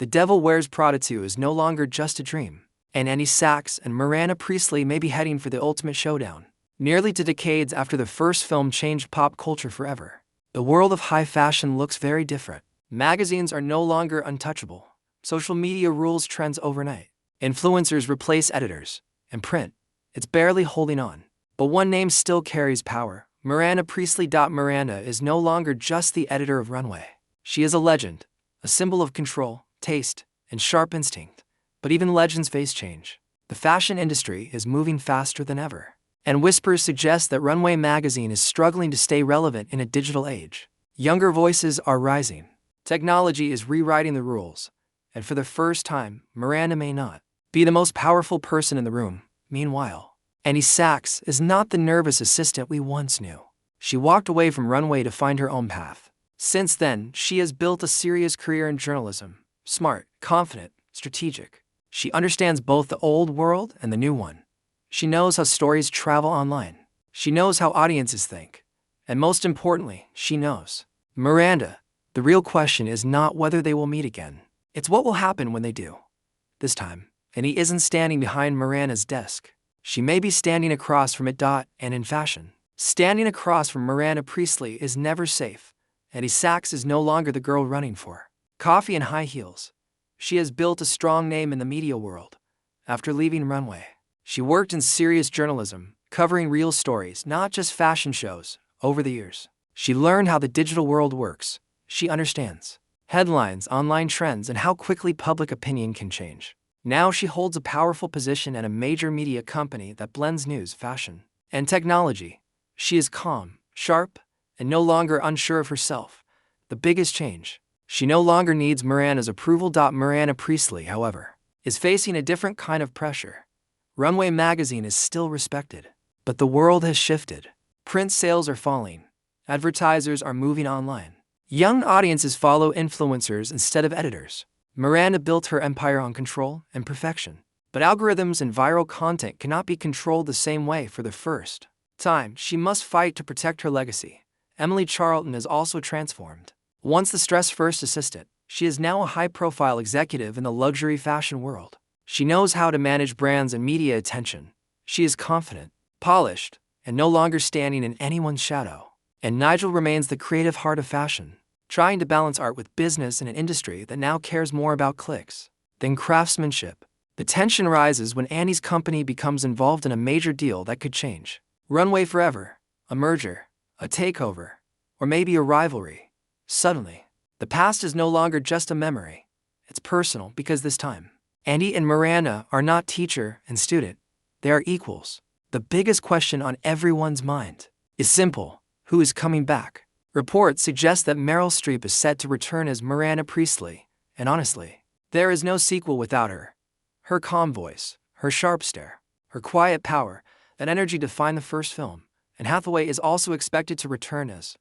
The Devil Wears Prada 2 is no longer just a dream, and Sachs and Miranda may be heading for the ultimate showdown. Nearly 2 decades after the first film changed pop culture forever, the world of high fashion looks very different. Magazines are no longer untouchable. Social media rules trends overnight. Influencers replace editors, and print, it's barely holding on. But one name still carries power: Miranda Priestly. Miranda is no longer just the editor of Runway. She is a legend, a symbol of control, taste, and sharp instinct. But even legends face change. The fashion industry is moving faster than ever, and whispers suggest that Runway magazine is struggling to stay relevant in a digital age. Younger voices are rising. Technology is rewriting the rules, and for the first time, Miranda may not be the most powerful person in the room. Meanwhile, Sachs is not the nervous assistant we once knew. She walked away from Runway to find her own path. Since then, she has built a serious career in journalism. Smart, confident, strategic. She understands both the old world and the new one. She knows how stories travel online. She knows how audiences think. And most importantly, she knows Miranda. The real question is not whether they will meet again. It's what will happen when they do. This time, he isn't standing behind Miranda's desk. She may be standing across from it. And in fashion, standing across from Miranda Priestly is never safe. Sachs is no longer the girl running for coffee and high heels. She has built a strong name in the media world. After leaving Runway, she worked in serious journalism, covering real stories, not just fashion shows. Over the years, she learned how the digital world works. She understands headlines, online trends, and how quickly public opinion can change. Now she holds a powerful position at a major media company that blends news, fashion, and technology. She is calm, sharp, and no longer unsure of herself. The biggest change: she no longer needs Miranda's approval. Miranda Priestly, however, is facing a different kind of pressure. Runway magazine is still respected, but the world has shifted. Print sales are falling. Advertisers are moving online. Young audiences follow influencers instead of editors. Miranda built her empire on control and perfection. But algorithms and viral content cannot be controlled the same way. For the first time, she must fight to protect her legacy. Emily Charlton is also transformed. Once the stress-first assistant, she is now a high-profile executive in the luxury fashion world. She knows how to manage brands and media attention. She is confident, polished, and no longer standing in anyone's shadow. And Nigel remains the creative heart of fashion, trying to balance art with business in an industry that now cares more about clicks than craftsmanship. The tension rises when Annie's company becomes involved in a major deal that could change Runway forever: a merger, a takeover, or maybe a rivalry. Suddenly, the past is no longer just a memory. It's personal, because this time, Annie and Miranda are not teacher and student. They are equals. The biggest question on everyone's mind is simple: who is coming back? Reports suggest that Meryl Streep is set to return as Miranda Priestly, and honestly, there is no sequel without her. Her calm voice, her sharp stare, her quiet power, that energy defined the first film. And Hathaway is also expected to return as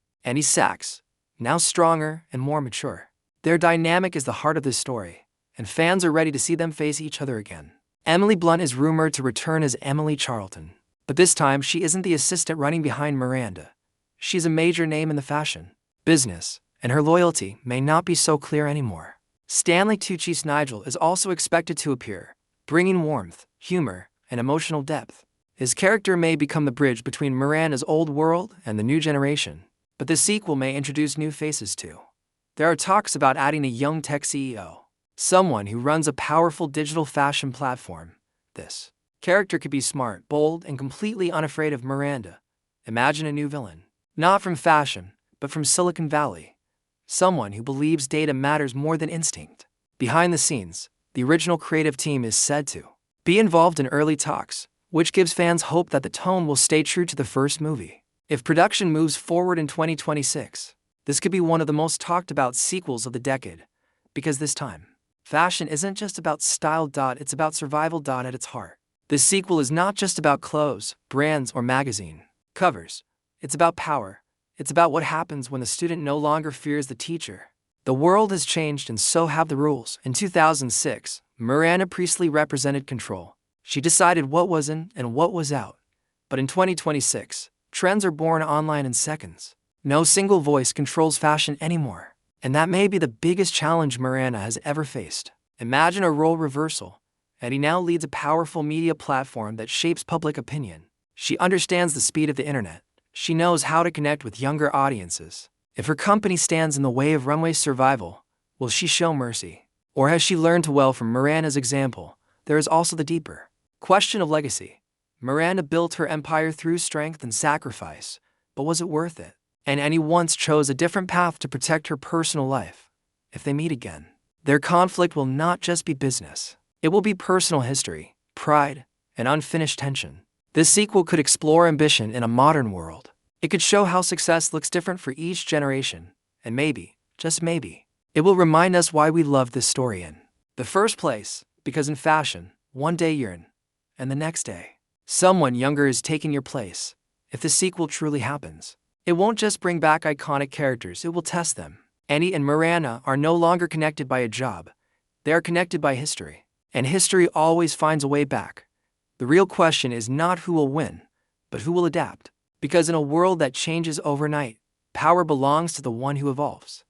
Sachs, now stronger and more mature. Their dynamic is the heart of this story, and fans are ready to see them face each other again. Emily Blunt is rumored to return as Emily Charlton, but this time she isn't the assistant running behind Miranda. She's a major name in the fashion business, and her loyalty may not be so clear anymore. Stanley Tucci's Nigel is also expected to appear, bringing warmth, humor, and emotional depth. His character may become the bridge between Miranda's old world and the new generation, but the sequel may introduce new faces too. There are talks about adding a young tech CEO, someone who runs a powerful digital fashion platform. This character could be smart, bold, and completely unafraid of Miranda. Imagine a new villain, not from fashion, but from Silicon Valley. Someone who believes data matters more than instinct. Behind the scenes, the original creative team is said to be involved in early talks, which gives fans hope that the tone will stay true to the first movie. If production moves forward in 2026, this could be one of the most talked about sequels of the decade, because this time, fashion isn't just about style. It's about survival. At its heart, this sequel is not just about clothes, brands, or magazine covers. It's about power. It's about what happens when the student no longer fears the teacher. The world has changed, and so have the rules. In 2006, Miranda Priestly represented control. She decided what was in and what was out. But in 2026, trends are born online in seconds. No single voice controls fashion anymore. And that may be the biggest challenge Miranda has ever faced. Imagine a role reversal. Eddie now leads a powerful media platform that shapes public opinion. She understands the speed of the internet. She knows how to connect with younger audiences. If her company stands in the way of Runway's survival, will she show mercy? Or has she learned to well from Miranda's example? There is also the deeper question of legacy. Miranda built her empire through strength and sacrifice, but was it worth it? And Annie once chose a different path to protect her personal life. If they meet again, their conflict will not just be business. It will be personal history, pride, and unfinished tension. This sequel could explore ambition in a modern world. It could show how success looks different for each generation, and maybe, just maybe, it will remind us why we love this story in the first place, because in fashion, one day you're in, and the next day, someone younger is taking your place. If the sequel truly happens, it won't just bring back iconic characters, it will test them. Annie and Miranda are no longer connected by a job. They are connected by history. And history always finds a way back. The real question is not who will win, but who will adapt. Because in a world that changes overnight, power belongs to the one who evolves.